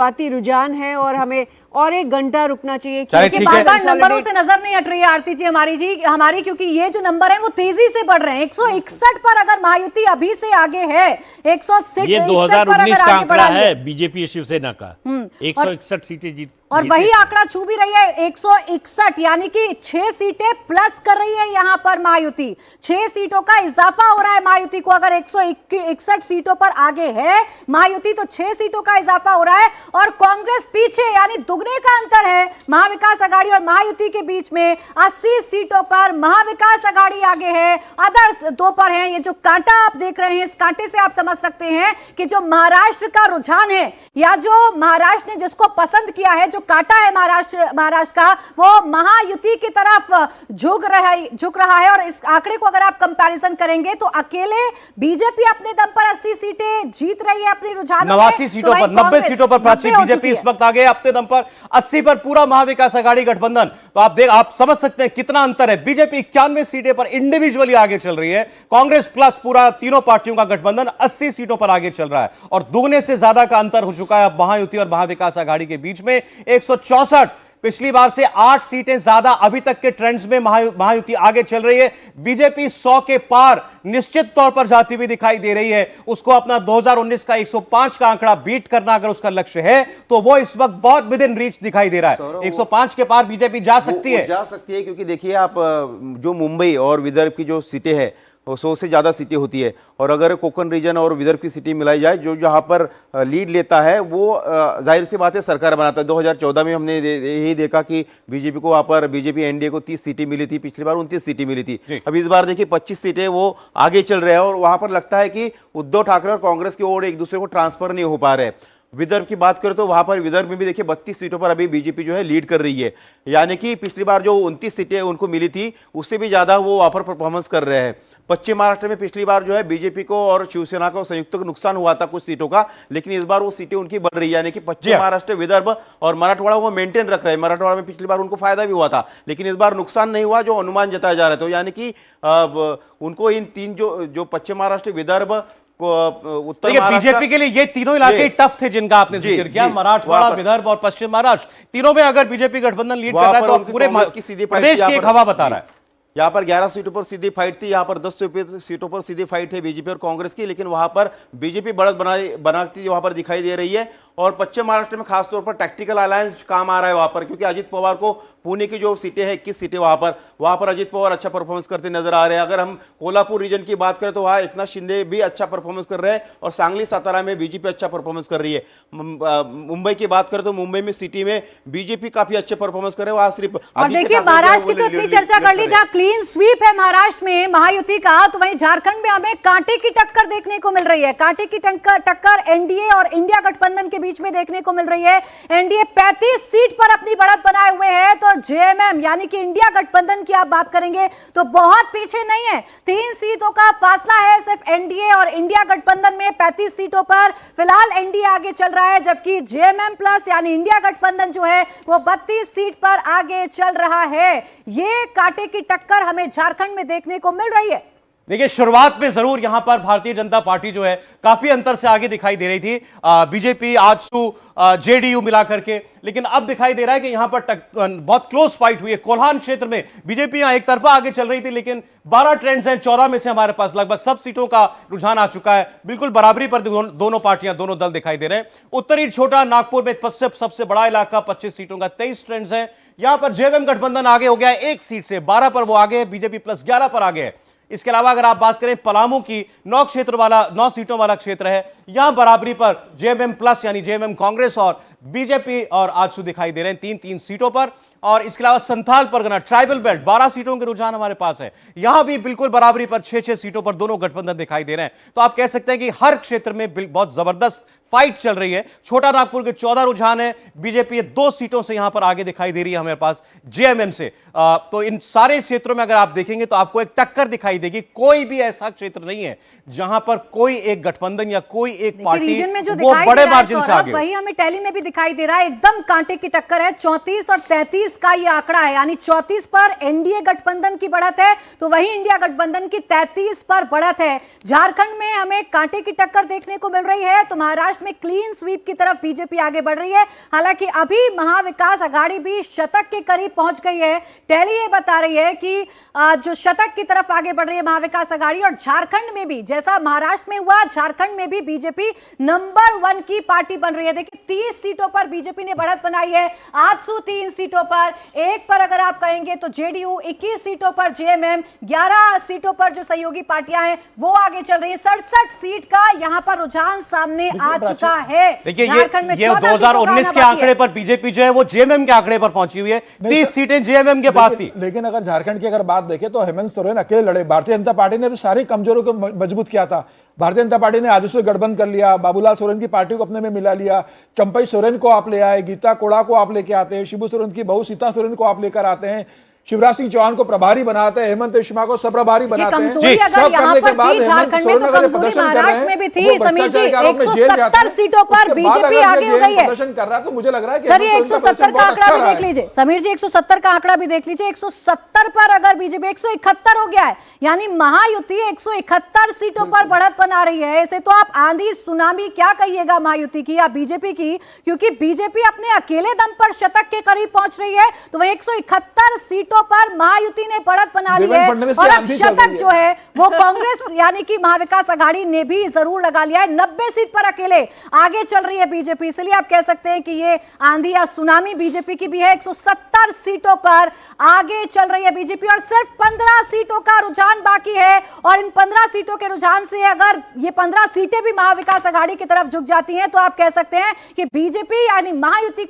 शुरुआती रुझान है और हमें और एक घंटा रुकना चाहिए। बार नंबरों से नजर नहीं हट रही है आरती जी हमारी क्योंकि ये जो नंबर है वो तेजी से बढ़ रहे हैं। 161 पर अगर महायुति अभी से आगे है, 161 ये 2019 का आंकड़ा है बीजेपी शिवसेना का, 161 सीटें जीत और वही आंकड़ा छू भी रही है 161, यानी कि 6 सीटें प्लस कर रही है यहां पर महायुति। 6 सीटों का इजाफा हो रहा है महायुति को। अगर 161 सीटों पर आगे है महायुति तो 6 सीटों का इजाफा हो रहा है और कांग्रेस पीछे, यानी दुगने का अंतर है महाविकास आघाड़ी और महायुति के बीच में। 80 सीटों पर महाविकास आघाड़ी आगे है, अदर्स 2 पर है। ये जो कांटा आप देख रहे हैं, इस कांटे से आप समझ सकते हैं कि जो महाराष्ट्र का रुझान है या जो महाराष्ट्र ने जिसको पसंद किया है, काटा है महाराष्ट्र का, वो महायुति की तरफ झुक रहा है। और इस आंकड़े को अगर आप कंपैरिजन करेंगे तो अकेले बीजेपी अपने दम पर 80 सीटें जीत रही है अपनी रुझान 89 सीटों पर, 90 सीटों पर प्राची बीजेपी इस वक्त आगे अपने दम पर, 80 पर पूरा महाविकास आघाड़ी गठबंधन। तो आप समझ सकते हैं कितना अंतर है। बीजेपी 91 सीटें पर इंडिविजुअली आगे चल रही है, कांग्रेस प्लस पूरा तीनों पार्टियों का गठबंधन 80 सीटों पर आगे चल रहा है और दुगने से ज्यादा का अंतर हो चुका है महायुति और महाविकास आघाड़ी के बीच में। 164, पिछली बार से 8 सीटें ज्यादा अभी तक के ट्रेंड्स में महायुति आगे चल रही है। बीजेपी 100 के पार निश्चित तौर पर जाती हुई दिखाई दे रही है। उसको अपना 2019 का 105 का आंकड़ा बीट करना अगर उसका लक्ष्य है तो वो इस वक्त बहुत विद इन रीच दिखाई दे रहा है। 105 के पार बीजेपी जा सकती है क्योंकि देखिए आप जो मुंबई और विदर्भ की जो सीटें हैं वो 100 से ज़्यादा सीटें होती है और अगर कोंकण रीजन और विदर्भ की सीटें मिलाई जाए, जो जहाँ पर लीड लेता है वो जाहिर सी बात है सरकार बनाता है। 2014 में हमने यही देखा कि बीजेपी को वहाँ पर बीजेपी एनडीए को 30 सीटें मिली थी, पिछली बार 29 सीटें मिली थी। अब इस बार देखिए 25 सीटें वो आगे चल रहे हैं और वहाँ पर लगता है कि उद्धव ठाकरे और कांग्रेस की ओर एक दूसरे को ट्रांसफर नहीं हो पा रहे। विदर्भ की बात करें तो वहां पर विदर्भ में भी देखिए 32 सीटों पर अभी बीजेपी जो है लीड कर रही है, यानी कि पिछली बार जो 29 सीटें उनको मिली थी उससे भी ज्यादा वो वहां पर परफॉर्मेंस कर रहे हैं। पश्चिम महाराष्ट्र में पिछली बार जो है बीजेपी को और शिवसेना को संयुक्त नुकसान हुआ था कुछ सीटों का, लेकिन इस बार वो सीटें उनकी बढ़ रही है, यानी कि पश्चिम महाराष्ट्र, विदर्भ और मराठवाड़ा वो मेंटेन रख रहे हैं। मराठवाड़ा में पिछली बार उनको फायदा भी हुआ था लेकिन इस बार नुकसान नहीं हुआ जो अनुमान जताया जा रहा था, यानी कि उनको इन 3 जो पश्चिम महाराष्ट्र, विदर्भ, उत्तर बीजेपी के लिए ये तीनों इलाके टफ थे जिनका आपने जिक्र किया, मराठवाड़ा, विदर्भ और पश्चिम महाराष्ट्र। तीनों में अगर बीजेपी गठबंधन लीड कर रहा है तो पूरे प्रदेश की एक हवा बता रहा है। यहाँ पर 11 सीटों पर सीधी फाइट थी, यहाँ पर 10 सीटों पर सीधी फाइट है बीजेपी और कांग्रेस की, लेकिन वहां पर बीजेपी बढ़त बनाती वहां पर दिखाई दे रही है। और पश्चिम महाराष्ट्र में खासतौर पर टैक्टिकल अलायंस काम आ रहा है वहां पर, क्योंकि अजित पवार को पुणे की जो सीटें हैं 21 सीटें वहां पर अजित पवार अच्छा परफॉर्मेंस करते नजर आ रहे हैं। अगर हम कोल्हापुर रीजन की बात करें तो वहां एकनाथ शिंदे भी अच्छा परफॉर्मेंस कर रहे हैं और सांगली सातारा में बीजेपी अच्छा परफॉर्मेंस कर रही है। मुंबई की बात करें तो मुंबई में सिटी में बीजेपी काफी अच्छे परफॉर्मेंस कर रहे हैं। वहां सिर्फ देखिए महाराष्ट्र की तो इतनी चर्चा कर ली, जहां क्लीन स्वीप है महाराष्ट्र में महायुति का, तो वहीं झारखंड में हमें कांटे की टक्कर देखने को मिल रही है। कांटे की टक्कर एनडीए और इंडिया गठबंधन के बीच में देखने को मिल रही है। एनडीए 35 सीट पर अपनी बढ़त बनाए हुए है तो जेएमएम यानी कि इंडिया गठबंधन की आप बात करेंगे तो बहुत पीछे नहीं है। 3 सीटों का फासला है सिर्फ एनडीए और इंडिया गठबंधन में। 35 सीटों पर फिलहाल एनडीए आगे चल रहा है, जबकि जेएमएम प्लस यानी इंडिया गठबंधन जो है वो 32 सीट पर आगे चल रहा है। ये कांटे की टक्कर हमें झारखंड में देखने को मिल रही है। देखिए शुरुआत में जरूर यहां पर भारतीय जनता पार्टी जो है काफी अंतर से आगे दिखाई दे रही थी, बीजेपी, आजसू, जेडीयू मिला करके, लेकिन अब दिखाई दे रहा है कि यहां पर बहुत क्लोज फाइट हुई है। कोल्हान क्षेत्र में बीजेपी यहां एक तरफा आगे चल रही थी, लेकिन 12 ट्रेंड्स हैं, 14 में से हमारे पास लगभग सब सीटों का रुझान आ चुका है। बिल्कुल बराबरी पर दोनों पार्टियां, दोनों दल दिखाई दे रहे हैं। उत्तरी छोटा नागपुर में सबसे बड़ा इलाका, 25 सीटों का 23 ट्रेंड्स है। यहां पर जेएमएम गठबंधन आगे हो गया है 1 सीट से, 12 पर वो आगे है, बीजेपी प्लस 11 पर आगे है। इसके अलावा अगर आप बात करें पलामू की, 9 सीटों वाला क्षेत्र है, यहां बराबरी पर जेएमएम प्लस यानी जेएमएम कांग्रेस और बीजेपी और आजसू दिखाई दे रहे हैं 3-3 सीटों पर। और इसके अलावा संथाल परगना, ट्राइबल बेल्ट, 12 सीटों के रुझान हमारे पास है, यहां भी बिल्कुल बराबरी पर 6-6 सीटों पर दोनों गठबंधन दिखाई दे रहे हैं। तो आप कह सकते हैं कि हर क्षेत्र में बहुत जबरदस्त फाइट चल रही है। छोटा नागपुर के 14 रुझान है, बीजेपी 2 सीटों से यहां पर आगे दिखाई दे रही है हमारे पास जेएमएम से। तो इन सारे क्षेत्रों में अगर आप देखेंगे तो आपको एक टक्कर दिखाई देगी। कोई भी ऐसा क्षेत्र नहीं है जहां पर कोई एक गठबंधन या कोई एक पार्टी रीजन में जो वो बड़े मार्जिन से आगे, वही हमें टैली में भी दिखाई दे रहा है। एकदम कांटे की टक्कर है। 34 और 33 का ये आंकड़ा है, यानी 34 पर एनडीए गठबंधन की बढ़त है तो वही इंडिया गठबंधन की 33 पर बढ़त है। झारखंड में हमें कांटे की टक्कर देखने को मिल रही है तो महाराष्ट्र महाराष्ट्र में क्लीन स्वीप की तरफ बीजेपी आगे बढ़ रही है। हालांकि अभी महाविकास आघाड़ी भी शतक के करीब पहुंच गई है। टैली ये बता रही है कि जो शतक की तरफ आगे बढ़ रही है महाविकास आघाड़ी, और झारखंड में भी जैसा महाराष्ट्र में हुआ, झारखंड में भी बीजेपी नंबर 1 की पार्टी बन रही है। देखिए 30 सीटों पर बीजेपी ने बढ़त बनाई है, आजसू 3 सीटों पर, एक पर अगर आप कहेंगे तो जेडीयू, 21 सीटों पर जेएमएम, 11 सीटों पर जो सहयोगी पार्टियां हैं वो आगे चल रही है। 67 सीट का यहां पर रुझान सामने आ चुका है। देखिए ये 2019 के आंकड़े पर बीजेपी जो है वो जेएमएम के आंकड़े पर पहुंची हुई है, 30 सीटें जेएमएम के पास थी। लेकिन अगर झारखंड की अगर बात देखें तो हेमंत सोरेन अकेले लड़े, भारतीय जनता पार्टी ने भी सारी कमजोरों को मजबूत किया था। भारतीय जनता पार्टी ने आजू से गठबंधन कर लिया, बाबूलाल सोरेन की पार्टी को अपने में मिला लिया, चंपई सोरेन को आप ले आए, गीता कोड़ा को आप लेके आते हैं, शिबू सोरेन की बहू सीता सोरेन को आप लेकर आते हैं, शिवराज सिंह चौहान को प्रभारी बनाते हैं, हेमंत रेशमा को सब प्रभारी बनाते हैं। सब करने के बाद झारखंड में तो कमजोरी महाराष्ट्र में भी थी। समीर जी 170 सीटों पर बीजेपी आगे हो गई है। प्रदर्शन कर रहा है तो मुझे लग रहा है कि सर ये 170 का आंकड़ा भी देख लीजिए। समीर जी 170 का आंकड़ा भी देख लीजिए। 170 पर अगर बीजेपी 171 हो गया है, यानी महायुति 171 सीटों पर बढ़त बना रही है। इसे तो आप आंधी सुनामी क्या कहिएगा महायुति की या बीजेपी की, क्योंकि बीजेपी अपने अकेले दम पर शतक के करीब पहुंच रही है। तो वह 171 सीटों पर महायुति ने बढ़त बना ली है, और अब शतक जो है वो कांग्रेस यानी कि महाविकास आघाड़ी ने भी जरूर लगा लिया है। 90 सीट पर अकेले आगे चल रही है बीजेपी, इसलिए आप कह सकते हैं कि ये आंधी या सुनामी बीजेपी की भी है। 170 सीटों पर आगे चल रही है बीजेपी, और सिर्फ 15 सीटों का रुझान बाकी है। और इन 15 सीटों के रुझान से अगर ये 15 सीटें भी महाविकास आघाड़ी की तरफ झुक जाती हैं तो आप कह सकते हैं कि बीजेपी यानी महायुति